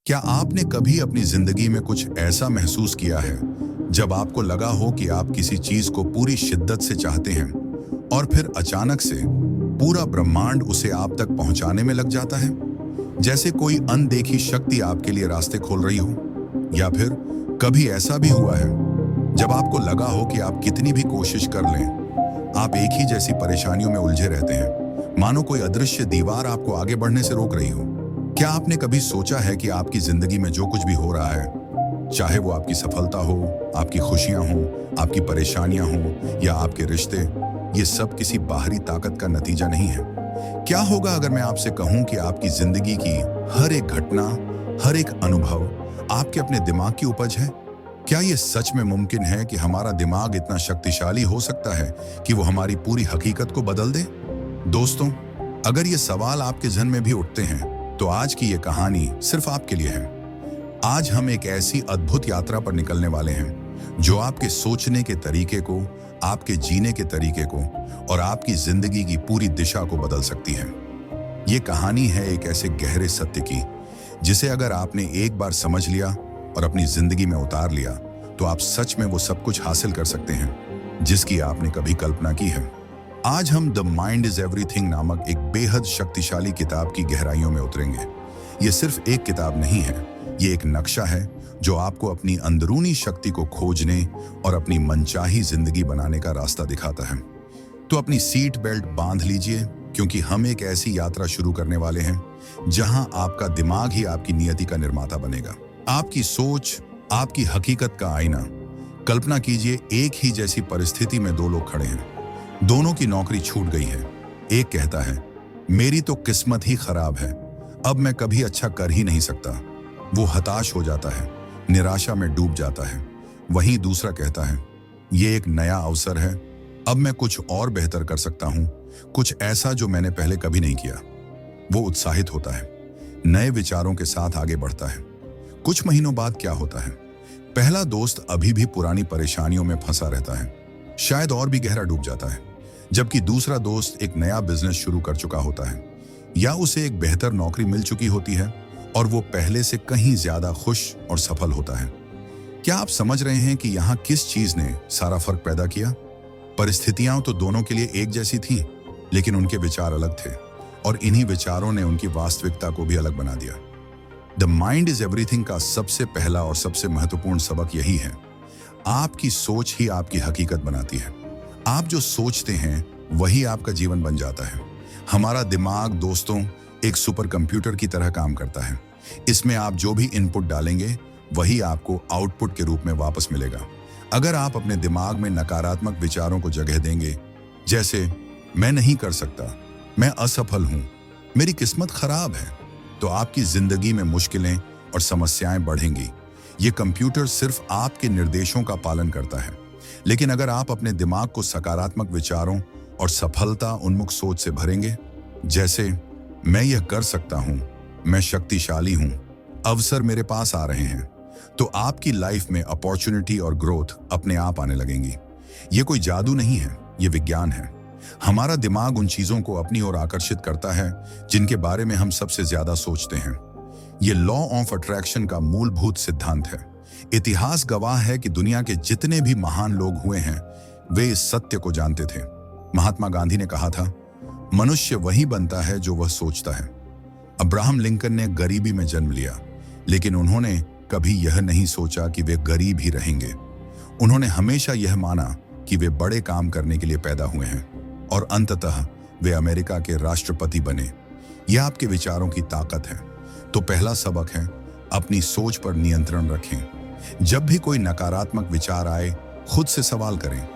क्या आपने कभी अपनी जिंदगी में कुछ ऐसा महसूस किया है जब आपको लगा हो कि आप किसी चीज को पूरी शिद्दत से चाहते हैं और फिर अचानक से पूरा ब्रह्मांड उसे आप तक पहुंचाने में लग जाता है? जैसे कोई अनदेखी शक्ति आपके लिए रास्ते खोल रही हो। या फिर कभी ऐसा भी हुआ है जब आपको लगा हो कि आप कितनी भी कोशिश कर लें, आप एक ही जैसी परेशानियों में उलझे रहते हैं, मानो कोई अदृश्य दीवार आपको आगे बढ़ने से रोक रही हो। क्या आपने कभी सोचा है कि आपकी जिंदगी में जो कुछ भी हो रहा है, चाहे वो आपकी सफलता हो, आपकी खुशियां हो, आपकी परेशानियां हो या आपके रिश्ते, ये सब किसी बाहरी ताकत का नतीजा नहीं है? क्या होगा अगर मैं आपसे कहूं कि आपकी जिंदगी की हर एक घटना, हर एक अनुभव आपके अपने दिमाग की उपज है? क्या ये सच में मुमकिन है कि हमारा दिमाग इतना शक्तिशाली हो सकता है कि वो हमारी पूरी हकीकत को बदल दे? दोस्तों, अगर ये सवाल आपके जहन में भी उठते हैं तो आज की ये कहानी सिर्फ आपके लिए है। आज हम एक ऐसी अद्भुत यात्रा पर निकलने वाले हैं जो आपके सोचने के तरीके को, आपके जीने के तरीके को और आपकी जिंदगी की पूरी दिशा को बदल सकती है। ये कहानी है एक ऐसे गहरे सत्य की जिसे अगर आपने एक बार समझ लिया और अपनी जिंदगी में उतार लिया तो आप सच में वो सब कुछ हासिल कर सकते हैं जिसकी आपने कभी कल्पना की है। आज हम द माइंड इज एवरीथिंग नामक एक बेहद शक्तिशाली किताब की गहराइयों में उतरेंगे। ये सिर्फ एक किताब नहीं है, ये एक नक्शा है जो आपको अपनी अंदरूनी शक्ति को खोजने और अपनी मनचाही जिंदगी बनाने का रास्ता दिखाता है। तो अपनी सीट बेल्ट बांध लीजिए, क्योंकि हम एक ऐसी यात्रा शुरू करने वाले हैं जहां आपका दिमाग ही आपकी नियति का निर्माता बनेगा। आपकी सोच आपकी हकीकत का आईना। कल्पना कीजिए, एक ही जैसी परिस्थिति में दो लोग खड़े हैं, दोनों की नौकरी छूट गई है। एक कहता है, मेरी तो किस्मत ही खराब है, अब मैं कभी अच्छा कर ही नहीं सकता। वो हताश हो जाता है, निराशा में डूब जाता है। वहीं दूसरा कहता है, ये एक नया अवसर है, अब मैं कुछ और बेहतर कर सकता हूं, कुछ ऐसा जो मैंने पहले कभी नहीं किया। वो उत्साहित होता है, नए विचारों के साथ आगे बढ़ता है। कुछ महीनों बाद क्या होता है? पहला दोस्त अभी भी पुरानी परेशानियों में फंसा रहता है, शायद और भी गहरा डूब जाता है, जबकि दूसरा दोस्त एक नया बिजनेस शुरू कर चुका होता है या उसे एक बेहतर नौकरी मिल चुकी होती है और वो पहले से कहीं ज्यादा खुश और सफल होता है। क्या आप समझ रहे हैं कि यहाँ किस चीज ने सारा फर्क पैदा किया? परिस्थितियां तो दोनों के लिए एक जैसी थी, लेकिन उनके विचार अलग थे और इन्हीं विचारों ने उनकी वास्तविकता को भी अलग बना दिया। द माइंड इज एवरीथिंग का सबसे पहला और सबसे महत्वपूर्ण सबक यही है, आपकी सोच ही आपकी हकीकत बनाती है। आप जो सोचते हैं वही आपका जीवन बन जाता है। हमारा दिमाग दोस्तों एक सुपर कंप्यूटर की तरह काम करता है। इसमें आप जो भी इनपुट डालेंगे वही आपको आउटपुट के रूप में वापस मिलेगा। अगर आप अपने दिमाग में नकारात्मक विचारों को जगह देंगे, जैसे मैं नहीं कर सकता, मैं असफल हूं, मेरी किस्मत खराब है, तो आपकी जिंदगी में मुश्किलें और समस्याएं बढ़ेंगी। ये कंप्यूटर सिर्फ आपके निर्देशों का पालन करता है। लेकिन अगर आप अपने दिमाग को सकारात्मक विचारों और सफलता उन्मुख सोच से भरेंगे, जैसे मैं यह कर सकता हूं, मैं शक्तिशाली हूं, अवसर मेरे पास आ रहे हैं, तो आपकी लाइफ में अपॉर्चुनिटी और ग्रोथ अपने आप आने लगेंगी। ये कोई जादू नहीं है, ये विज्ञान है। हमारा दिमाग उन चीजों को अपनी ओर आकर्षित करता है जिनके बारे में हम सबसे ज्यादा सोचते हैं। ये लॉ ऑफ अट्रैक्शन का मूलभूत सिद्धांत है। इतिहास गवाह है कि दुनिया के जितने भी महान लोग हुए हैं वे इस सत्य को जानते थे। महात्मा गांधी ने कहा था, मनुष्य वही बनता है जो वह सोचता है। अब्राहम लिंकन ने गरीबी में जन्म लिया, लेकिन उन्होंने कभी यह नहीं सोचा कि वे गरीब ही रहेंगे। उन्होंने हमेशा यह माना कि वे बड़े काम करने के लिए पैदा हुए हैं और अंततः वे अमेरिका के राष्ट्रपति बने। यह आपके विचारों की ताकत है। तो पहला सबक है, अपनी सोच पर नियंत्रण रखें। जब भी कोई नकारात्मक विचार आए, खुद से सवाल करें,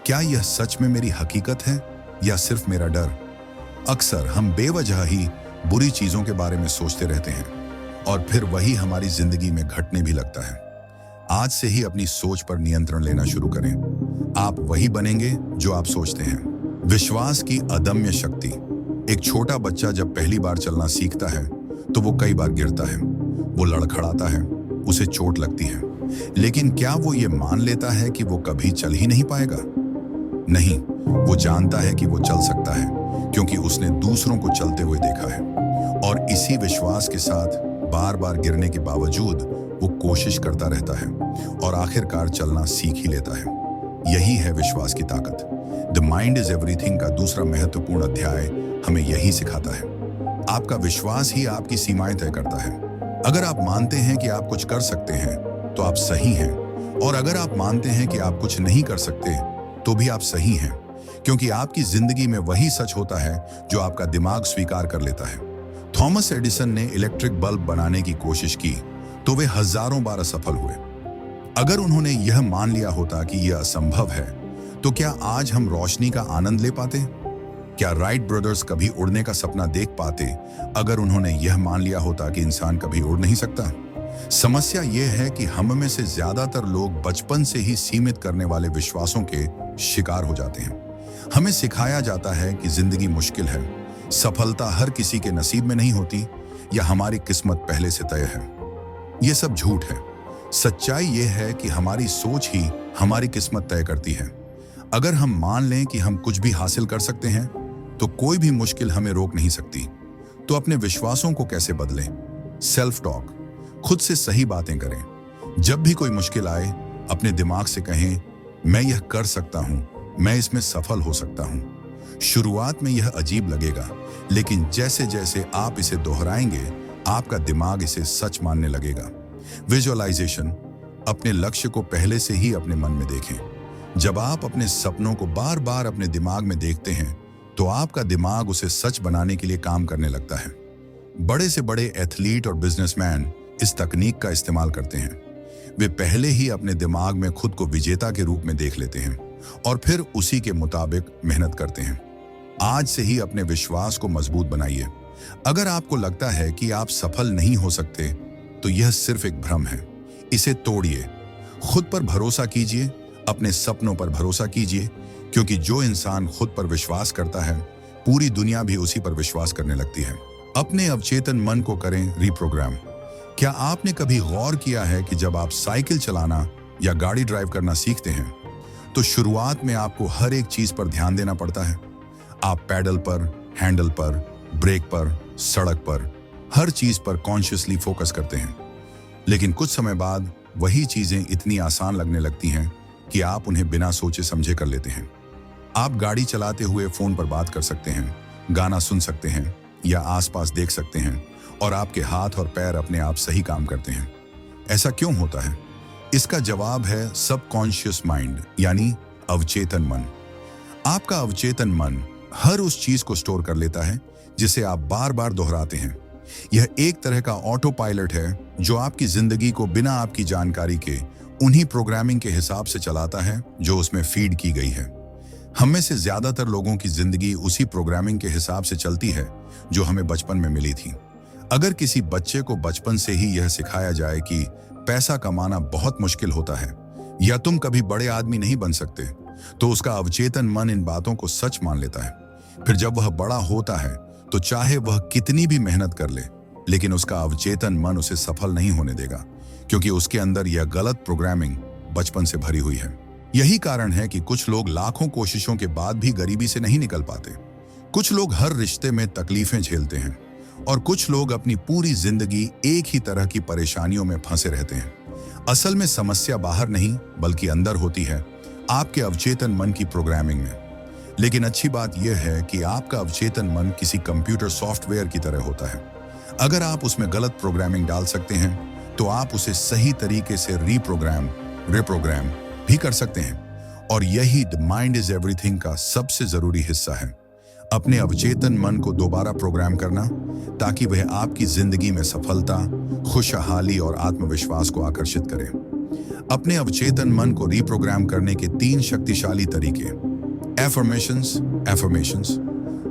क्या यह सच में मेरी हकीकत है या सिर्फ मेरा डर? अक्सर हम बेवजह ही बुरी चीजों के बारे में सोचते रहते हैं और फिर वही हमारी जिंदगी में घटने भी लगता है। आज से ही अपनी सोच पर नियंत्रण लेना शुरू करें। आप वही बनेंगे जो आप सोचते हैं। विश्वास की अदम्य शक्ति। एक छोटा बच्चा जब पहली बार चलना सीखता है तो वो कई बार गिरता है, वो लड़खड़ाता है, उसे चोट लगती है, लेकिन क्या वो ये मान लेता है कि वो कभी चल ही नहीं पाएगा? नहीं, वो जानता है कि वो चल सकता है क्योंकि उसने दूसरों को चलते हुए देखा है। और इसी विश्वास के साथ बार बार गिरने के बावजूद वो कोशिश करता रहता है और आखिरकार चलना सीख ही लेता है। यही है विश्वास की ताकत। द माइंड इज एवरीथिंग का दूसरा महत्वपूर्ण अध्याय हमें यही सिखाता है। आपका विश्वास ही आपकी सीमाएं तय करता है। अगर आप मानते हैं कि आप कुछ कर सकते हैं तो आप सही हैं, और अगर आप मानते हैं कि आप कुछ नहीं कर सकते तो भी आप सही हैं, क्योंकि आपकी जिंदगी में वही सच होता है जो आपका दिमाग स्वीकार कर लेता है। थॉमस एडिसन ने इलेक्ट्रिक बल्ब बनाने की कोशिश की तो वे हजारों बार असफल हुए। अगर उन्होंने यह मान लिया होता कि यह असंभव है तो क्या आज हम रोशनी का आनंद ले पाते? क्या राइट ब्रदर्स कभी उड़ने का सपना देख पाते अगर उन्होंने यह मान लिया होता कि इंसान कभी उड़ नहीं सकता? समस्या यह है कि हम में से ज्यादातर लोग बचपन से ही सीमित करने वाले विश्वासों के शिकार हो जाते हैं। हमें सिखाया जाता है कि जिंदगी मुश्किल है, सफलता हर किसी के नसीब में नहीं होती, या हमारी किस्मत पहले से तय है। यह सब झूठ है। सच्चाई यह है कि हमारी सोच ही हमारी किस्मत तय करती है। अगर हम मान लें कि हम कुछ भी हासिल कर सकते हैं तो कोई भी मुश्किल हमें रोक नहीं सकती। तो अपने विश्वासों को कैसे बदलें? सेल्फ टॉक, खुद से सही बातें करें। जब भी कोई मुश्किल आए अपने दिमाग से कहें, मैं यह कर सकता हूं, मैं इसमें सफल हो सकता हूं। शुरुआत में यह अजीब लगेगा, लेकिन जैसे जैसे आप इसे दोहराएंगे आपका दिमाग इसे सच मानने लगेगा। विजुअलाइजेशन, अपने लक्ष्य को पहले से ही अपने मन में देखें। जब आप अपने सपनों को बार बार अपने दिमाग में देखते हैं तो आपका दिमाग उसे सच बनाने के लिए काम करने लगता है। बड़े से बड़े एथलीट और बिजनेसमैन इस तकनीक का इस्तेमाल करते हैं। वे पहले ही अपने दिमाग में खुद को विजेता के रूप में देख लेते हैं और फिर उसी के मुताबिक मेहनत करते हैं। आज से ही अपने विश्वास को मजबूत बनाइए। अगर आपको लगता है कि आप सफल नहीं हो सकते तो यह सिर्फ एक भ्रम है। इसे तोड़िए। खुद पर भरोसा कीजिए, अपने सपनों पर भरोसा कीजिए, क्योंकि जो इंसान खुद पर विश्वास करता है पूरी दुनिया भी उसी पर विश्वास करने लगती है। अपने अवचेतन मन को करें रीप्रोग्राम। क्या आपने कभी गौर किया है कि जब आप साइकिल चलाना या गाड़ी ड्राइव करना सीखते हैं तो शुरुआत में आपको हर एक चीज पर ध्यान देना पड़ता है। आप पैडल पर, हैंडल पर, ब्रेक पर, सड़क पर, हर चीज पर कॉन्शियसली फोकस करते हैं। लेकिन कुछ समय बाद वही चीजें इतनी आसान लगने लगती हैं कि आप उन्हें बिना सोचे समझे कर लेते हैं। आप गाड़ी चलाते हुए फोन पर बात कर सकते हैं, गाना सुन सकते हैं या आसपास देख सकते हैं, और आपके हाथ और पैर अपने आप सही काम करते हैं। ऐसा क्यों होता है? इसका जवाब है सबकॉन्शियस माइंड, यानी अवचेतन मन। आपका अवचेतन मन हर उस चीज को स्टोर कर लेता है जिसे आप बार बार दोहराते हैं। यह एक तरह का ऑटो पायलट है जो आपकी जिंदगी को बिना आपकी जानकारी के उन्हीं प्रोग्रामिंग के हिसाब से चलाता है जो उसमें फीड की गई है। हम में से ज्यादातर लोगों की जिंदगी उसी प्रोग्रामिंग के हिसाब से चलती है जो हमें बचपन में मिली थी। अगर किसी बच्चे को बचपन से ही यह सिखाया जाए कि पैसा कमाना बहुत मुश्किल होता है या तुम कभी बड़े आदमी नहीं बन सकते, तो उसका अवचेतन मन इन बातों को सच मान लेता है। फिर जब वह बड़ा होता है तो चाहे वह कितनी भी मेहनत कर ले, लेकिन उसका अवचेतन मन उसे सफल नहीं होने देगा, क्योंकि उसके अंदर यह गलत प्रोग्रामिंग बचपन से भरी हुई है। यही कारण है कि कुछ लोग लाखों कोशिशों के बाद भी गरीबी से नहीं निकल पाते। कुछ लोग हर रिश्ते में तकलीफें झेलते हैं और कुछ लोग अपनी पूरी जिंदगी एक ही तरह की परेशानियों में फंसे रहते हैं। असल में समस्या बाहर नहीं बल्कि अंदर होती है, आपके अवचेतन मन की प्रोग्रामिंग में। लेकिन अच्छी बात यह है कि आपका अवचेतन मन किसी कंप्यूटर सॉफ्टवेयर की तरह होता है। अगर आप उसमें गलत प्रोग्रामिंग डाल सकते हैं तो आप उसे सही तरीके से रिप्रोग्राम भी कर सकते हैं। और यही द माइंड इज एवरीथिंग का सबसे जरूरी हिस्सा है, अपने अवचेतन मन को दोबारा प्रोग्राम करना, ताकि वह आपकी जिंदगी में सफलता, खुशहाली और आत्मविश्वास को आकर्षित करे। अपने अवचेतन मन को रिप्रोग्राम करने के 3 शक्तिशाली तरीके। एफर्मेशंस,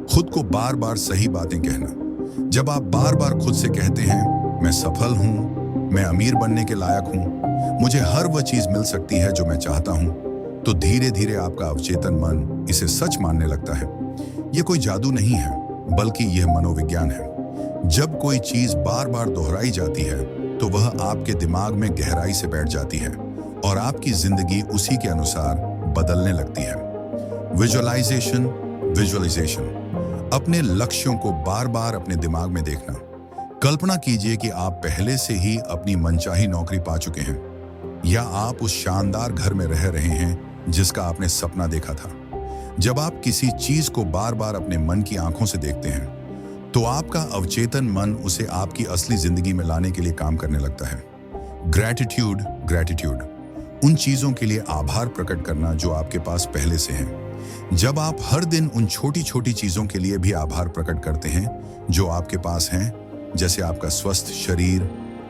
खुद को बार बार सही बातें कहना। जब आप बार बार खुद से कहते हैं, मैं सफल हूं, मैं अमीर बनने के लायक हूं, मुझे हर वह चीज मिल सकती है जो मैं चाहता हूं, तो धीरे धीरे आपका अवचेतन मन इसे सच मानने लगता है। यह कोई जादू नहीं है, बल्कि यह मनोविज्ञान है। जब कोई चीज बार बार दोहराई जाती है तो वह आपके दिमाग में गहराई से बैठ जाती है और आपकी जिंदगी उसी के अनुसार बदलने लगती है। विजुअलाइजेशन, अपने लक्ष्यों को बार बार अपने दिमाग में देखना। कल्पना कीजिए कि आप पहले से ही अपनी मनचाही नौकरी पा चुके हैं, या आप उस शानदार घर में रह रहे हैं जिसका आपने सपना देखा था। जब आप किसी चीज को बार बार अपने मन की आंखों से देखते हैं, तो आपका अवचेतन मन उसे आपकी असली जिंदगी में लाने के लिए काम करने लगता है। ग्रैटिट्यूड, ग्रैटिट्यूड, उन चीजों के लिए आभार प्रकट करना जो आपके पास पहले से हैं। जब आप हर दिन उन छोटी छोटी चीजों के लिए भी आभार प्रकट करते हैं जो आपके पास हैं, जैसे आपका स्वस्थ शरीर,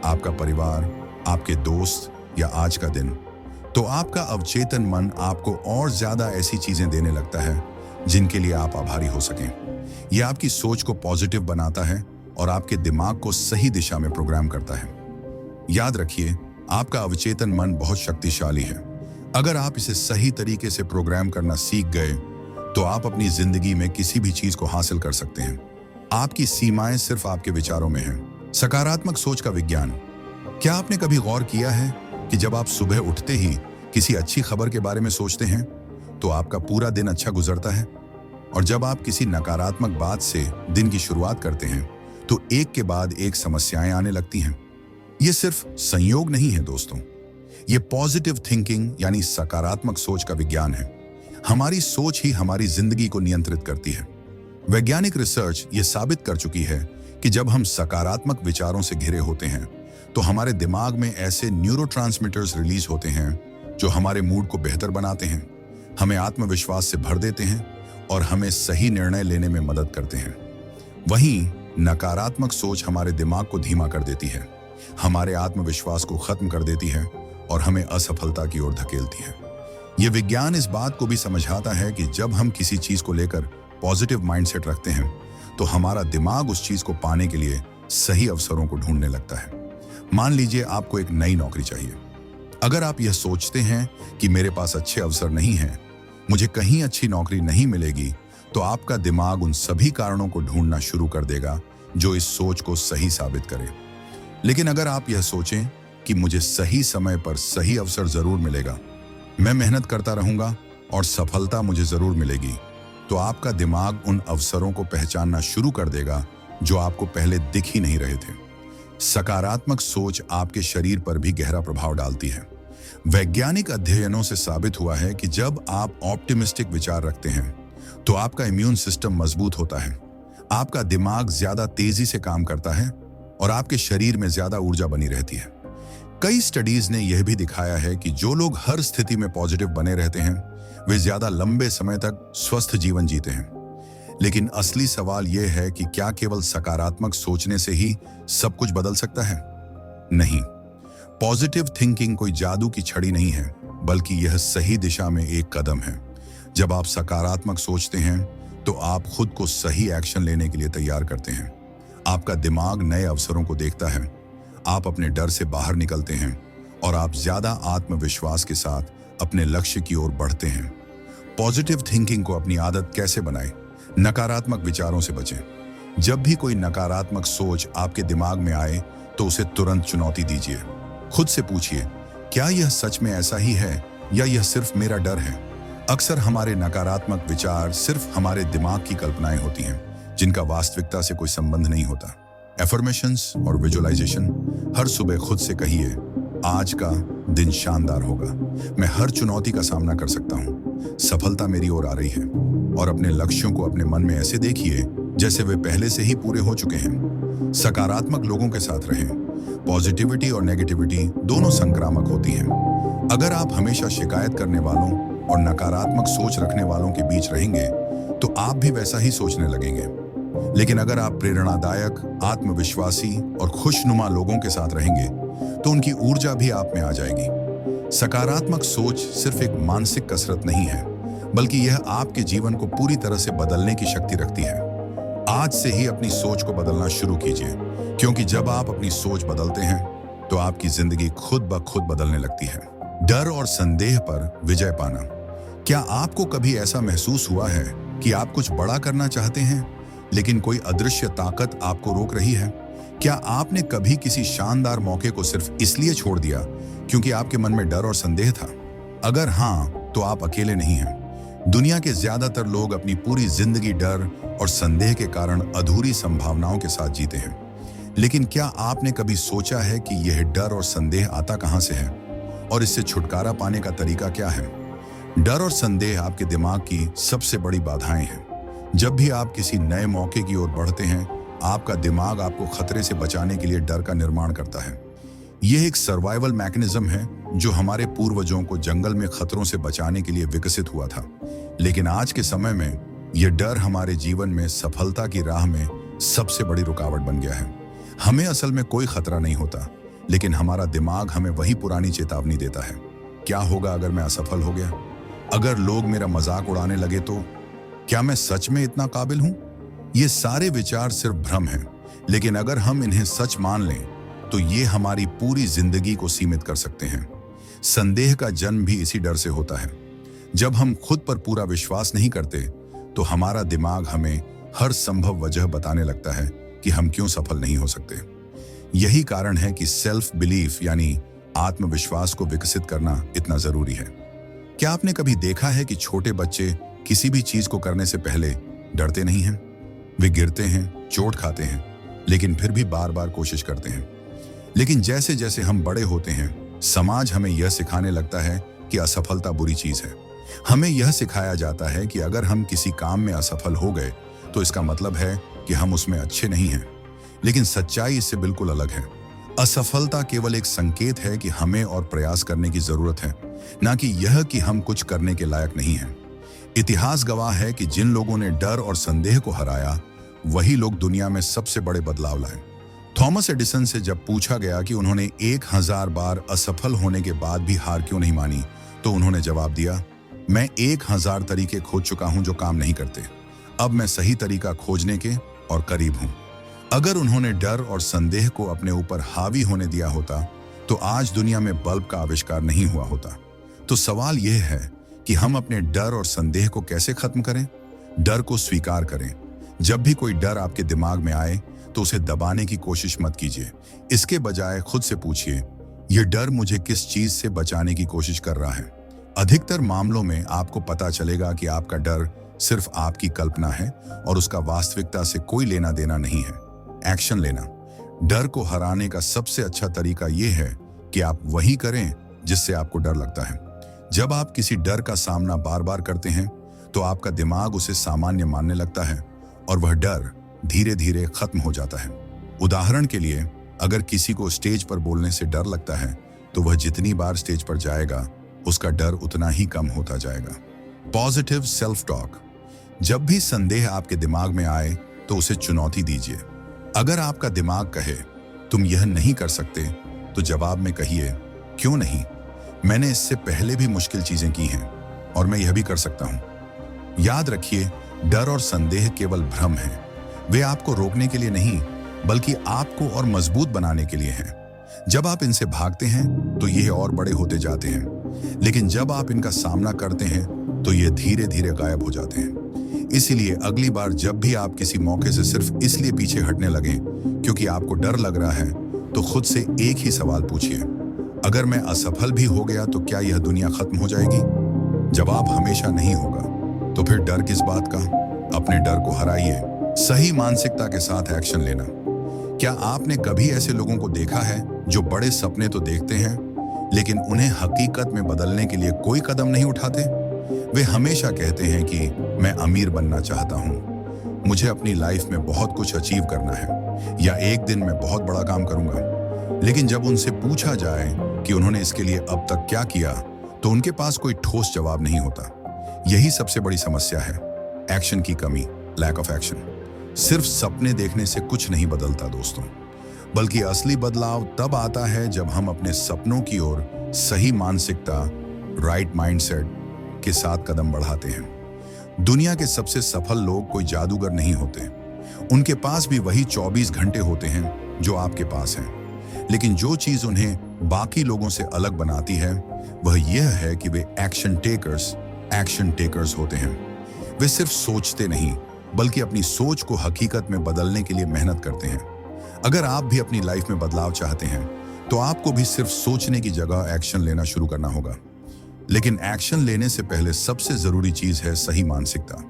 आपका परिवार, आपके दोस्त या आज का दिन, तो आपका अवचेतन मन आपको और ज्यादा ऐसी चीजें देने लगता है जिनके लिए आप आभारी हो सकें। यह आपकी सोच को पॉजिटिव बनाता है और आपके दिमाग को सही दिशा में प्रोग्राम करता है। याद रखिए, आपका अवचेतन मन बहुत शक्तिशाली है। अगर आप इसे सही तरीके से प्रोग्राम करना सीख गए, तो आप अपनी जिंदगी में किसी भी चीज को हासिल कर सकते हैं। आपकी सीमाएं सिर्फ आपके विचारों में हैं। सकारात्मक सोच का विज्ञान। क्या आपने कभी गौर किया है कि जब आप सुबह उठते ही किसी अच्छी खबर के बारे में सोचते हैं, तो आपका पूरा दिन अच्छा गुजरता है, और जब आप किसी नकारात्मक बात से दिन की शुरुआत करते हैं, तो एक के बाद एक समस्याएं आने लगती हैं। ये सिर्फ संयोग नहीं है दोस्तों, ये पॉजिटिव थिंकिंग यानी सकारात्मक सोच का विज्ञान है। हमारी सोच ही हमारी जिंदगी को नियंत्रित करती है। वैज्ञानिक रिसर्च ये साबित कर चुकी है कि जब हम सकारात्मक विचारों से घिरे होते हैं, तो हमारे दिमाग में ऐसे न्यूरोट्रांसमीटर्स रिलीज होते हैं जो हमारे मूड को बेहतर बनाते हैं, हमें आत्मविश्वास से भर देते हैं और हमें सही निर्णय लेने में मदद करते हैं। वहीं नकारात्मक सोच हमारे दिमाग को धीमा कर देती है, हमारे आत्मविश्वास को खत्म कर देती है और हमें असफलता की ओर धकेलती है। यह विज्ञान इस बात को भी समझाता है कि जब हम किसी चीज को लेकर पॉजिटिव माइंडसेट रखते हैं, तो हमारा दिमाग उस चीज को पाने के लिए सही अवसरों को ढूंढने लगता है। मान लीजिए आपको एक नई नौकरी चाहिए। अगर आप यह सोचते हैं कि मेरे पास अच्छे अवसर नहीं हैं, मुझे कहीं अच्छी नौकरी नहीं मिलेगी, तो आपका दिमाग उन सभी कारणों को ढूंढना शुरू कर देगा जो इस सोच को सही साबित करे। लेकिन अगर आप यह सोचें कि मुझे सही समय पर सही अवसर जरूर मिलेगा, मैं मेहनत करता रहूंगा और सफलता मुझे जरूर मिलेगी, तो आपका दिमाग उन अवसरों को पहचानना शुरू कर देगा जो आपको पहले दिख ही नहीं रहे थे। सकारात्मक सोच आपके शरीर पर भी गहरा प्रभाव डालती है। वैज्ञानिक अध्ययनों से साबित हुआ है कि जब आप ऑप्टिमिस्टिक विचार रखते हैं, तो आपका इम्यून सिस्टम मजबूत होता है, आपका दिमाग ज्यादा तेजी से काम करता है और आपके शरीर में ज्यादा ऊर्जा बनी रहती है। कई स्टडीज ने यह भी दिखाया है कि जो लोग हर स्थिति में पॉजिटिव बने रहते हैं, वे ज्यादा लंबे समय तक स्वस्थ जीवन जीते हैं। लेकिन असली सवाल यह है कि क्या केवल सकारात्मक सोचने से ही सब कुछ बदल सकता है? नहीं। पॉजिटिव थिंकिंग कोई जादू की छड़ी नहीं है, बल्कि यह सही दिशा में एक कदम है। जब आप सकारात्मक सोचते हैं, तो आप खुद को सही एक्शन लेने के लिए तैयार करते हैं। आपका दिमाग नए अवसरों को देखता है, आप अपने डर से बाहर निकलते हैं और आप ज्यादा आत्मविश्वास के साथ अपने लक्ष्य की ओर बढ़ते हैं। पॉजिटिव थिंकिंग को अपनी आदत कैसे बनाएं? नकारात्मक विचारों से बचें। जब भी कोई नकारात्मक सोच आपके दिमाग में आए, तो उसे तुरंत चुनौती दीजिए। खुद से पूछिए, क्या यह सच में ऐसा ही है या यह सिर्फ मेरा डर है? अक्सर हमारे नकारात्मक विचार सिर्फ हमारे दिमाग की कल्पनाएं होती हैं, जिनका वास्तविकता से कोई संबंध नहीं होता। एफर्मेशंस और विजुअलाइजेशन। हर सुबह खुद से कहिए, आज का दिन शानदार होगा, मैं हर चुनौती का सामना कर सकता हूँ, सफलता मेरी ओर आ रही है। और अपने लक्ष्यों को अपने मन में ऐसे देखिए जैसे वे पहले से ही पूरे हो चुके हैं। सकारात्मक लोगों के साथ रहें। पॉजिटिविटी और नेगेटिविटी दोनों संक्रामक होती हैं। अगर आप हमेशा शिकायत करने वालों और नकारात्मक सोच रखने वालों के बीच रहेंगे, तो आप भी वैसा ही सोचने लगेंगे। लेकिन अगर आप प्रेरणादायक, आत्मविश्वासी और खुशनुमा लोगों के साथ रहेंगे, तो उनकी ऊर्जा भी आप में आ जाएगी। सकारात्मक सोच सिर्फ एक मानसिक कसरत नहीं है, बल्कि यह आपके जीवन को पूरी तरह से बदलने की शक्ति रखती है। आज से ही अपनी सोच को बदलना शुरू कीजिए, क्योंकि जब आप अपनी सोच बदलते हैं, तो आपकी जिंदगी खुद ब खुद बदलने लगती है। डर और संदेह पर विजय पाना। क्या आपको कभी ऐसा महसूस हुआ है कि आप कुछ बड़ा करना चाहते हैं, लेकिन कोई अदृश्य ताकत आपको रोक रही है? क्या आपने कभी किसी शानदार मौके को सिर्फ इसलिए छोड़ दिया क्योंकि आपके मन में डर और संदेह था? अगर हाँ, तो आप अकेले नहीं हैं। दुनिया के ज्यादातर लोग अपनी पूरी जिंदगी डर और संदेह के कारण अधूरी संभावनाओं के साथ जीते हैं। लेकिन क्या आपने कभी सोचा है कि यह डर और संदेह आता कहां से है और इससे छुटकारा पाने का तरीका क्या है? डर और संदेह आपके दिमाग की सबसे बड़ी बाधाएं हैं। जब भी आप किसी नए मौके की ओर बढ़ते हैं, आपका दिमाग आपको खतरे से बचाने के लिए डर का निर्माण करता है। यह एक सर्वाइवल मैकेनिज्म है जो हमारे पूर्वजों को जंगल में खतरों से बचाने के लिए विकसित हुआ था। लेकिन आज के समय में यह डर हमारे जीवन में सफलता की राह में सबसे बड़ी रुकावट बन गया है। हमें असल में कोई खतरा नहीं होता, लेकिन हमारा दिमाग हमें वही पुरानी चेतावनी देता है। क्या होगा अगर मैं असफल हो गया? अगर लोग मेरा मजाक उड़ाने लगे तो? क्या मैं सच में इतना काबिल हूं? ये सारे विचार सिर्फ भ्रम हैं, लेकिन अगर हम इन्हें सच मान लें तो ये हमारी पूरी जिंदगी को सीमित कर सकते हैं। संदेह का जन्म भी इसी डर से होता है। जब हम खुद पर पूरा विश्वास नहीं करते तो हमारा दिमाग हमें हर संभव वजह बताने लगता है कि हम क्यों सफल नहीं हो सकते। यही कारण है कि सेल्फ बिलीफ यानी आत्मविश्वास को विकसित करना इतना जरूरी है। क्या आपने कभी देखा है कि छोटे बच्चे किसी भी चीज को करने से पहले डरते नहीं हैं? वे गिरते हैं, चोट खाते हैं, लेकिन फिर भी बार बार कोशिश करते हैं। लेकिन जैसे जैसे हम बड़े होते हैं, समाज हमें यह सिखाने लगता है कि असफलता बुरी चीज है। हमें यह सिखाया जाता है कि अगर हम किसी काम में असफल हो गए तो इसका मतलब है कि हम उसमें अच्छे नहीं हैं। लेकिन सच्चाई इससे बिल्कुल अलग है। असफलता केवल एक संकेत है कि हमें और प्रयास करने की जरूरत है, ना कि यह कि हम कुछ करने के लायक नहीं हैं। इतिहास गवाह है कि जिन लोगों ने डर और संदेह को हराया, वही लोग दुनिया में सबसे बड़े बदलाव लाए। थॉमस एडिसन से जब पूछा गया कि उन्होंने 1000 बार असफल होने के बाद भी हार क्यों नहीं मानी, तो उन्होंने जवाब दिया, मैं 1000 तरीके खोज चुका हूं जो काम नहीं करते। अब मैं सही तरीका खोजने के और करीब हूं। अगर उन्होंने डर और संदेह को अपने ऊपर हावी होने दिया होता तो आज दुनिया में बल्ब का आविष्कार नहीं हुआ होता। तो सवाल यह है कि हम अपने डर और संदेह को कैसे खत्म करें? डर को स्वीकार करें। जब भी कोई डर आपके दिमाग में आए तो उसे दबाने की कोशिश मत कीजिए। इसके बजाय खुद से पूछिए, यह डर मुझे किस चीज से बचाने की कोशिश कर रहा है? अधिकतर मामलों में आपको पता चलेगा कि आपका डर सिर्फ आपकी कल्पना है और उसका वास्तविकता से कोई लेना देना नहीं है। एक्शन लेना। डर को हराने का सबसे अच्छा तरीका यह है कि आप वही करें जिससे आपको डर लगता है। जब आप किसी डर का सामना बार बार करते हैं तो आपका दिमाग उसे सामान्य मानने लगता है और वह डर धीरे धीरे खत्म हो जाता है। उदाहरण के लिए, अगर किसी को स्टेज पर बोलने से डर लगता है तो वह जितनी बार स्टेज पर जाएगा उसका डर उतना ही कम होता जाएगा। Positive self talk. जब भी संदेह आपके दिमाग में आए तो उसे चुनौती दीजिए। अगर आपका दिमाग कहे तुम यह नहीं कर सकते, तो जवाब में कहिए, क्यों नहीं? मैंने इससे पहले भी मुश्किल चीजें की हैं और मैं यह भी कर सकता हूं। याद रखिए, डर और संदेह केवल भ्रम है। वे आपको रोकने के लिए नहीं, बल्कि आपको और मजबूत बनाने के लिए हैं। जब आप इनसे भागते हैं तो ये और बड़े होते जाते हैं, लेकिन जब आप इनका सामना करते हैं तो ये धीरे धीरे गायब हो जाते हैं। इसीलिए अगली बार जब भी आप किसी मौके से सिर्फ इसलिए पीछे हटने लगें क्योंकि आपको डर लग रहा है, तो खुद से एक ही सवाल पूछिए, अगर मैं असफल भी हो गया तो क्या यह दुनिया खत्म हो जाएगी? जवाब हमेशा नहीं होगा। तो फिर डर किस बात का? अपने डर को हराइए। सही मानसिकता के साथ एक्शन लेना। क्या आपने कभी ऐसे लोगों को देखा है जो बड़े सपने तो देखते हैं, लेकिन उन्हें हकीकत में बदलने के लिए कोई कदम नहीं उठाते? वे हमेशा कहते हैं कि मैं अमीर बनना चाहता हूं, मुझे अपनी लाइफ में बहुत कुछ अचीव करना है, या एक दिन मैं बहुत बड़ा काम करूंगा। लेकिन जब उनसे पूछा जाए कि उन्होंने इसके लिए अब तक क्या किया, तो उनके पास कोई ठोस जवाब नहीं होता। यही सबसे बड़ी समस्या है, एक्शन की कमी, लैक ऑफ एक्शन। सिर्फ सपने देखने से कुछ नहीं बदलता दोस्तों, बल्कि असली बदलाव तब आता है जब हम अपने सपनों की ओर सही मानसिकता, राइट माइंडसेट के साथ कदम बढ़ाते हैं। दुनिया के सबसे सफल लोग कोई जादूगर नहीं होते। उनके पास भी वही 24 घंटे होते हैं जो आपके पास हैं। लेकिन जो चीज उन्हें बाकी लोगों से अलग बनाती है वह यह है कि वे एक्शन टेकर्स होते हैं। वे सिर्फ सोचते नहीं, बल्कि अपनी सोच को हकीकत में बदलने के लिए मेहनत करते हैं। अगर आप भी अपनी लाइफ में बदलाव चाहते हैं तो आपको भी सिर्फ सोचने की जगह एक्शन लेना शुरू करना होगा। लेकिन एक्शन लेने से पहले सबसे जरूरी चीज है सही मानसिकता।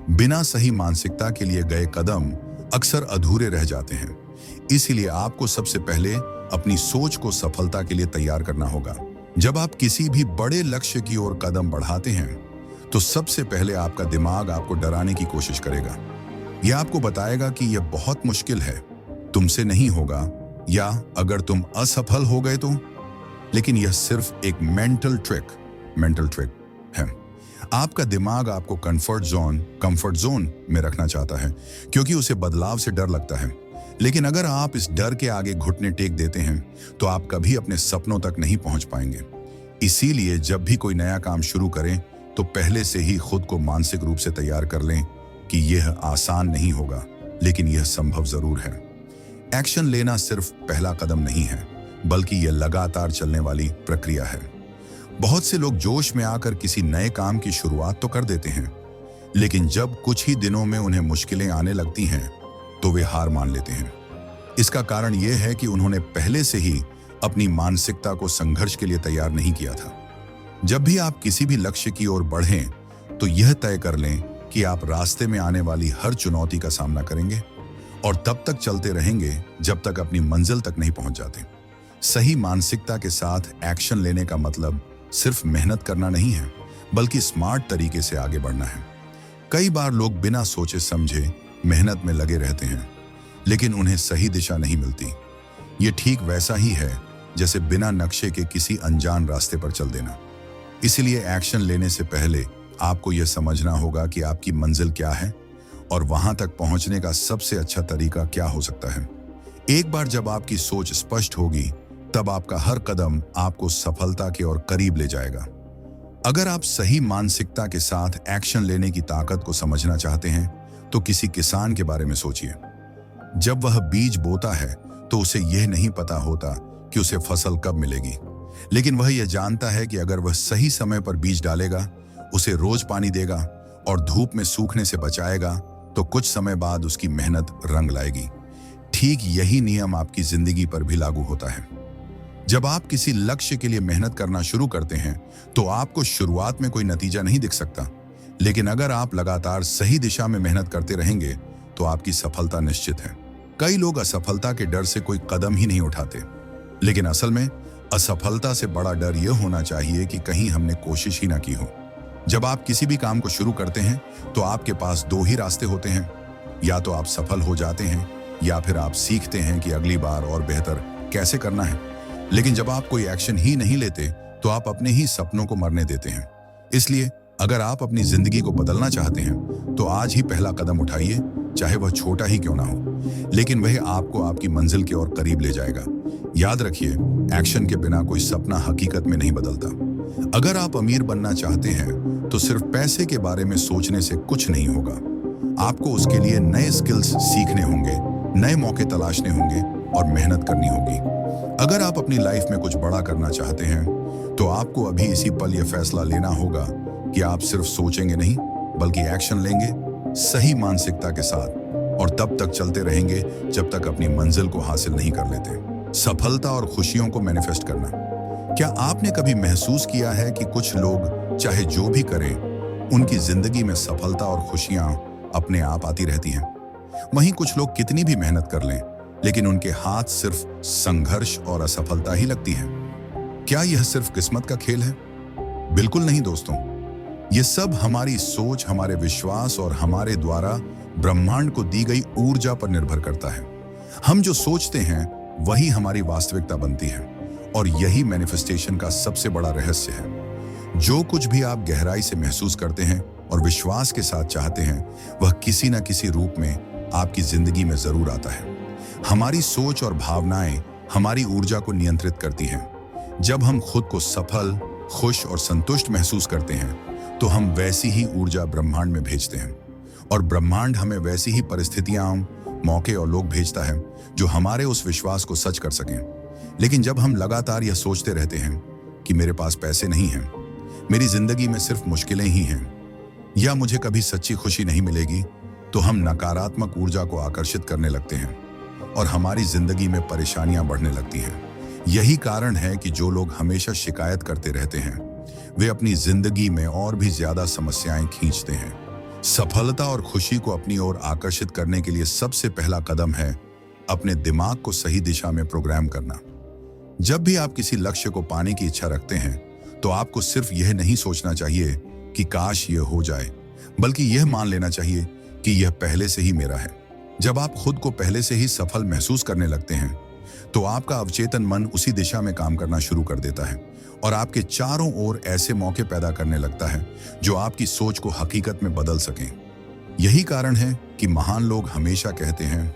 बिना सही मानसिकता के लिए गए कदम अक्सर अधूरे रह जाते हैं। इसीलिए आपको सबसे पहले अपनी सोच को सफलता के लिए तैयार करना होगा। जब आप किसी भी बड़े लक्ष्य की ओर कदम बढ़ाते हैं तो सबसे पहले आपका दिमाग आपको डराने की कोशिश करेगा। यह आपको बताएगा कि यह बहुत मुश्किल है, तुमसे नहीं होगा, या अगर तुम असफल हो गए तो। लेकिन यह सिर्फ एक मेंटल ट्रिक है। आपका दिमाग आपको कंफर्ट जोन में रखना चाहता है क्योंकि उसे बदलाव से डर लगता है। लेकिन अगर आप इस डर के आगे घुटने टेक देते हैं तो आप कभी अपने सपनों तक नहीं पहुंच पाएंगे। इसीलिए जब भी कोई नया काम शुरू करें तो पहले से ही खुद को मानसिक रूप से तैयार कर लें कि यह आसान नहीं होगा, लेकिन यह संभव जरूर है। एक्शन लेना सिर्फ पहला कदम नहीं है, बल्कि यह लगातार चलने वाली प्रक्रिया है। बहुत से लोग जोश में आकर किसी नए काम की शुरुआत तो कर देते हैं, लेकिन जब कुछ ही दिनों में उन्हें मुश्किलें आने लगती हैं तो वे हार मान लेते हैं। इसका कारण यह है कि उन्होंने पहले से ही अपनी मानसिकता को संघर्ष के लिए तैयार नहीं किया था। जब भी आप किसी भी लक्ष्य की ओर बढ़ें तो यह तय कर लें कि आप रास्ते में आने वाली हर चुनौती का सामना करेंगे और तब तक चलते रहेंगे जब तक अपनी मंजिल तक नहीं पहुंच जाते। सही मानसिकता के साथ एक्शन लेने का मतलब सिर्फ मेहनत करना नहीं है, बल्कि स्मार्ट तरीके से आगे बढ़ना है। कई बार लोग बिना सोचे समझे मेहनत में लगे रहते हैं, लेकिन उन्हें सही दिशा नहीं मिलती। ये ठीक वैसा ही है जैसे बिना नक्शे के किसी अनजान रास्ते पर चल देना। इसलिए एक्शन लेने से पहले आपको यह समझना होगा कि आपकी मंजिल क्या है और वहां तक पहुंचने का सबसे अच्छा तरीका क्या हो सकता है। एक बार जब आपकी सोच स्पष्ट होगी, तब आपका हर कदम आपको सफलता के और करीब ले जाएगा। अगर आप सही मानसिकता के साथ एक्शन लेने की ताकत को समझना चाहते हैं तो किसी किसान के बारे में सोचिए। जब वह बीज बोता है तो उसे यह नहीं पता होता कि उसे फसल कब मिलेगी, लेकिन वह यह जानता है कि अगर वह सही समय पर बीज डालेगा, उसे रोज पानी देगा और धूप में सूखने से बचाएगा तो कुछ समय बाद उसकी मेहनत रंग लाएगी। ठीक यही नियम आपकी जिंदगी पर भी लागू होता है। जब आप किसी लक्ष्य के लिए मेहनत करना शुरू करते हैं तो आपको शुरुआत में कोई नतीजा नहीं दिख सकता, लेकिन अगर आप लगातार सही दिशा में मेहनत करते रहेंगे तो आपकी सफलता निश्चित है। कई लोग असफलता के डर से कोई कदम ही नहीं उठाते, लेकिन असल में असफलता से बड़ा डर यह होना चाहिए कि कहीं हमने कोशिश ही ना की हो। जब आप किसी भी काम को शुरू करते हैं तो आपके पास दो ही रास्ते होते हैं, या तो आप सफल हो जाते हैं या फिर आप सीखते हैं कि अगली बार और बेहतर कैसे करना है। लेकिन जब आप कोई एक्शन ही नहीं लेते तो आप अपने ही सपनों को मरने देते हैं। इसलिए अगर आप अपनी जिंदगी को बदलना चाहते हैं तो आज ही पहला कदम उठाइए, चाहे वह छोटा ही क्यों ना हो, लेकिन वह आपको आपकी मंजिल के और करीब ले जाएगा। याद रखिए, एक्शन के बिना कोई सपना हकीकत में नहीं बदलता। अगर आप अमीर बनना चाहते हैं तो सिर्फ पैसे के बारे में सोचने से कुछ नहीं होगा। आपको उसके लिए नए स्किल्स सीखने होंगे, नए मौके तलाशने होंगे और मेहनत करनी होगी। अगर आप अपनी लाइफ में कुछ बड़ा करना चाहते हैं तो आपको अभी इसी पल यह फैसला लेना होगा कि आप सिर्फ सोचेंगे नहीं, बल्कि एक्शन लेंगे सही मानसिकता के साथ, और तब तक चलते रहेंगे जब तक अपनी मंजिल को हासिल नहीं कर लेते। सफलता और खुशियों को मैनिफेस्ट करना। क्या आपने कभी महसूस किया है कि कुछ लोग चाहे जो भी करें, उनकी जिंदगी में सफलता और खुशियां अपने आप आती रहती हैं? वहीं कुछ लोग कितनी भी मेहनत कर लें, लेकिन उनके हाथ सिर्फ संघर्ष और असफलता ही लगती है। क्या यह सिर्फ किस्मत का खेल है? बिल्कुल नहीं दोस्तों। यह सब हमारी सोच, हमारे विश्वास और हमारे द्वारा ब्रह्मांड को दी गई ऊर्जा पर निर्भर करता है। हम जो सोचते हैं वही हमारी वास्तविकता बनती है, और यही मैनिफेस्टेशन का सबसे बड़ा रहस्य है। जो कुछ भी आप गहराई से महसूस करते हैं और विश्वास के साथ चाहते हैं, वह किसी न किसी रूप में आपकी जिंदगी में जरूर आता है। हमारी सोच और भावनाएं हमारी ऊर्जा को नियंत्रित करती हैं। जब हम खुद को सफल, खुश और संतुष्ट महसूस करते हैं तो हम वैसी ही ऊर्जा ब्रह्मांड में भेजते हैं, और ब्रह्मांड हमें वैसी ही परिस्थितियां, मौके और लोग भेजता है जो हमारे उस विश्वास को सच कर सकें। लेकिन जब हम लगातार यह सोचते रहते हैं कि मेरे पास पैसे नहीं हैं, मेरी जिंदगी में सिर्फ मुश्किलें ही हैं, या मुझे कभी सच्ची खुशी नहीं मिलेगी, तो हम नकारात्मक ऊर्जा को आकर्षित करने लगते हैं और हमारी जिंदगी में परेशानियां बढ़ने लगती हैं। यही कारण है कि जो लोग हमेशा शिकायत करते रहते हैं, वे अपनी जिंदगी में और भी ज्यादा समस्याएं खींचते हैं। सफलता और खुशी को अपनी ओर आकर्षित करने के लिए सबसे पहला कदम है अपने दिमाग को सही दिशा में प्रोग्राम करना। जब भी आप किसी लक्ष्य को पाने की इच्छा रखते हैं तो आपको सिर्फ यह नहीं सोचना चाहिए कि काश यह हो जाए, बल्कि यह मान लेना चाहिए कि यह पहले से ही मेरा है। जब आप खुद को पहले से ही सफल महसूस करने लगते हैं तो आपका अवचेतन मन उसी दिशा में काम करना शुरू कर देता है और आपके चारों ओर ऐसे मौके पैदा करने लगता है जो आपकी सोच को हकीकत में बदल सकें। यही कारण है कि महान लोग हमेशा कहते हैं,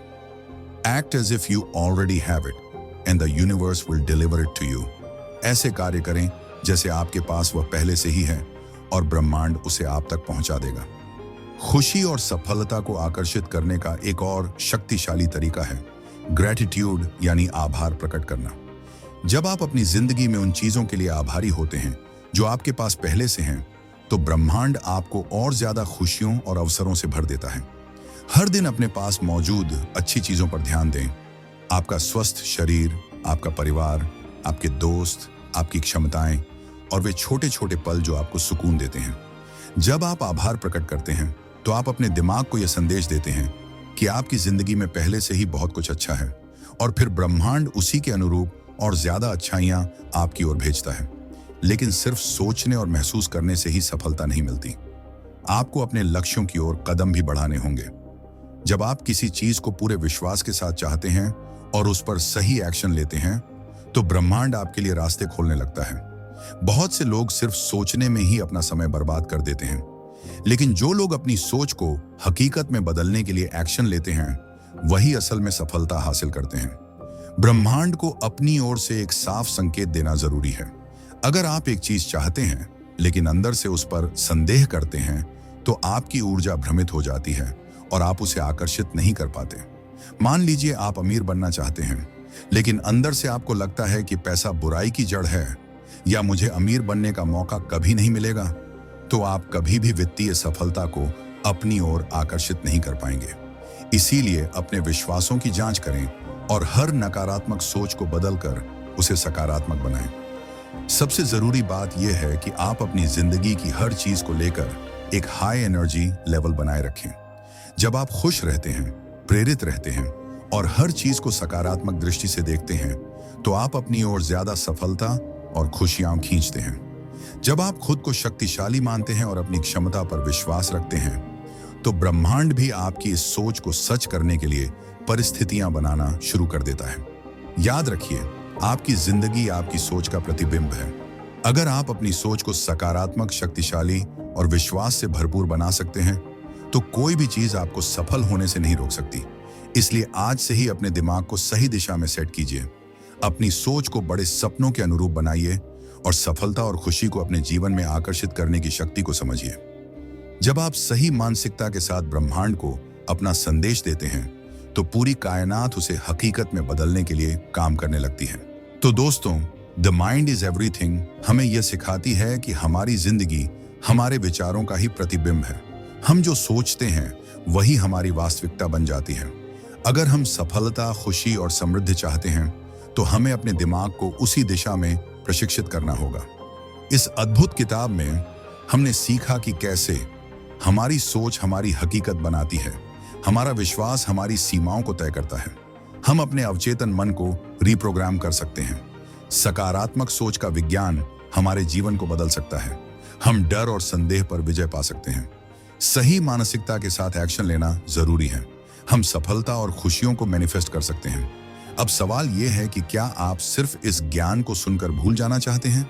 act as if you already have it and the universe will deliver it to you. ऐसे कार्य करें जैसे आपके पास वह पहले से ही है और ब्रह्मांड उसे आप तक पहुंचा देगा। खुशी और सफलता को आकर्षित करने का एक और शक्तिशाली तरीका है ग्रैटिट्यूड, यानी आभार प्रकट करना। जब आप अपनी जिंदगी में उन चीजों के लिए आभारी होते हैं जो आपके पास पहले से हैं, तो ब्रह्मांड आपको और ज्यादा खुशियों और अवसरों से भर देता है। हर दिन अपने पास मौजूद अच्छी चीजों पर ध्यान दें। आपका स्वस्थ शरीर, आपका परिवार, आपके दोस्त, आपकी क्षमताएं और वे छोटे छोटे पल जो आपको सुकून देते हैं। जब आप आभार प्रकट करते हैं तो आप अपने दिमाग को यह संदेश देते हैं कि आपकी जिंदगी में पहले से ही बहुत कुछ अच्छा है और फिर ब्रह्मांड उसी के अनुरूप और ज्यादा अच्छाइयां आपकी ओर भेजता है। लेकिन सिर्फ सोचने और महसूस करने से ही सफलता नहीं मिलती। आपको अपने लक्ष्यों की ओर कदम भी बढ़ाने होंगे। जब आप किसी चीज को पूरे विश्वास के साथ चाहते हैं और उस पर सही एक्शन लेते हैं तो ब्रह्मांड आपके लिए रास्ते खोलने लगता है। बहुत से लोग सिर्फ सोचने में ही अपना समय बर्बाद कर देते हैं, लेकिन जो लोग अपनी सोच को हकीकत में बदलने के लिए एक्शन लेते हैं वही असल में सफलता हासिल करते हैं। ब्रह्मांड को अपनी ओर से एक साफ संकेत देना जरूरी है। अगर आप एक चीज चाहते हैं लेकिन अंदर से उस पर संदेह करते हैं तो आपकी ऊर्जा भ्रमित हो जाती है और आप उसे आकर्षित नहीं कर पाते। मान लीजिए आप अमीर बनना चाहते हैं लेकिन अंदर से आपको लगता है कि पैसा बुराई की जड़ है या मुझे अमीर बनने का मौका कभी नहीं मिलेगा, तो आप कभी भी वित्तीय सफलता को अपनी ओर आकर्षित नहीं कर पाएंगे। इसीलिए अपने विश्वासों की जांच करें और हर नकारात्मक सोच को बदलकर उसे सकारात्मक बनाएं। सबसे जरूरी बात यह है कि आप अपनी जिंदगी की हर चीज को लेकर एक हाई एनर्जी लेवल बनाए रखें। जब आप खुश रहते हैं, प्रेरित रहते हैं और हर चीज को सकारात्मक दृष्टि से देखते हैं तो आप अपनी ओर ज्यादा सफलता और खुशियां खींचते हैं। जब आप खुद को शक्तिशाली मानते हैं और अपनी क्षमता पर विश्वास रखते हैं तो ब्रह्मांड भी आपकी इस सोच को सच करने के लिए परिस्थितियां बनाना शुरू कर देता है। याद रखिए, आपकी जिंदगी आपकी सोच का प्रतिबिंब है। अगर आप अपनी सोच को सकारात्मक, शक्तिशाली और विश्वास से भरपूर बना सकते हैं तो कोई भी चीज आपको सफल होने से नहीं रोक सकती। इसलिए आज से ही अपने दिमाग को सही दिशा में सेट कीजिए। अपनी सोच को बड़े सपनों के अनुरूप बनाइए और सफलता और खुशी को अपने जीवन में आकर्षित करने की शक्ति को समझिए। जब आप सही मानसिकता के साथ ब्रह्मांड को अपना संदेश देते हैं तो पूरी कायनात उसे हकीकत में बदलने के लिए काम करने लगती है। तो दोस्तों, द माइंड इज एवरीथिंग हमें यह सिखाती है कि हमारी जिंदगी हमारे विचारों का ही प्रतिबिंब है। हम जो सोचते हैं वही हमारी वास्तविकता बन जाती है। अगर हम सफलता, खुशी और समृद्धि चाहते हैं तो हमें अपने दिमाग को उसी दिशा में प्रशिक्षित करना होगा। इस अद्भुत किताब में हमने सीखा कि कैसे हमारी सोच हमारी हकीकत बनाती है, हमारा विश्वास हमारी सीमाओं को तय करता है। हम अपने अवचेतन मन को रिप्रोग्राम कर सकते हैं। सकारात्मक सोच का विज्ञान हमारे जीवन को बदल सकता है। हम डर और संदेह पर विजय पा सकते हैं। सही मानसिकता के साथ एक्शन लेना जरूरी है। हम सफलता और खुशियों को मैनिफेस्ट कर सकते हैं। अब सवाल यह है कि क्या आप सिर्फ इस ज्ञान को सुनकर भूल जाना चाहते हैं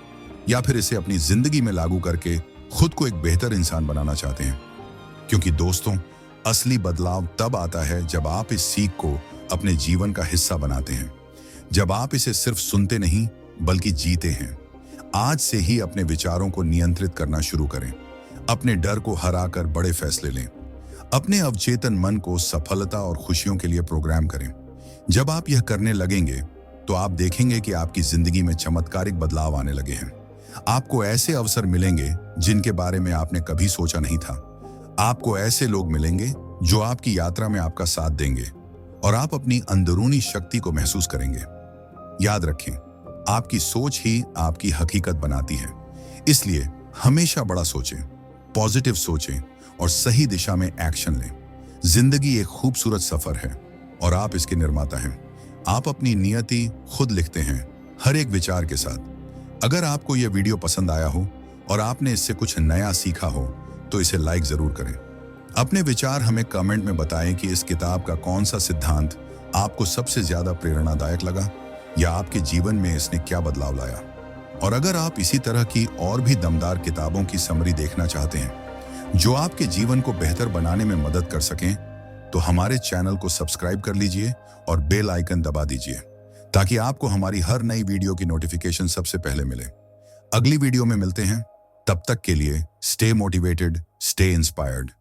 या फिर इसे अपनी जिंदगी में लागू करके खुद को एक बेहतर इंसान बनाना चाहते हैं? क्योंकि दोस्तों, असली बदलाव तब आता है जब आप इस सीख को अपने जीवन का हिस्सा बनाते हैं, जब आप इसे सिर्फ सुनते नहीं बल्कि जीते हैं। आज से ही अपने विचारों को नियंत्रित करना शुरू करें। अपने डर को हराकर बड़े फैसले लें। अपने अवचेतन मन को सफलता और खुशियों के लिए प्रोग्राम करें। जब आप यह करने लगेंगे तो आप देखेंगे कि आपकी जिंदगी में चमत्कारिक बदलाव आने लगे हैं। आपको ऐसे अवसर मिलेंगे जिनके बारे में आपने कभी सोचा नहीं था। आपको ऐसे लोग मिलेंगे जो आपकी यात्रा में आपका साथ देंगे और आप अपनी अंदरूनी शक्ति को महसूस करेंगे। याद रखें, आपकी सोच ही आपकी हकीकत बनाती है। इसलिए हमेशा बड़ा सोचें, पॉजिटिव सोचें और सही दिशा में एक्शन लें। जिंदगी एक खूबसूरत सफर है और आप इसके निर्माता हैं। आप अपनी नियति खुद लिखते हैं, हर एक विचार के साथ। अगर आपको यह वीडियो पसंद आया हो और आपने इससे कुछ नया सीखा हो तो इसे लाइक जरूर करें। अपने विचार हमें कमेंट में बताएं कि इस किताब का कौन सा सिद्धांत आपको सबसे ज्यादा प्रेरणादायक लगा या आपके जीवन में इसने क्या बदलाव लाया। और अगर आप इसी तरह की और भी दमदार किताबों की समरी देखना चाहते हैं जो आपके जीवन को बेहतर बनाने में मदद कर सकें, तो हमारे चैनल को सब्सक्राइब कर लीजिए और बेल आइकन दबा दीजिए ताकि आपको हमारी हर नई वीडियो की नोटिफिकेशन सबसे पहले मिले। अगली वीडियो में मिलते हैं, तब तक के लिए स्टे मोटिवेटेड, स्टे इंस्पायर्ड।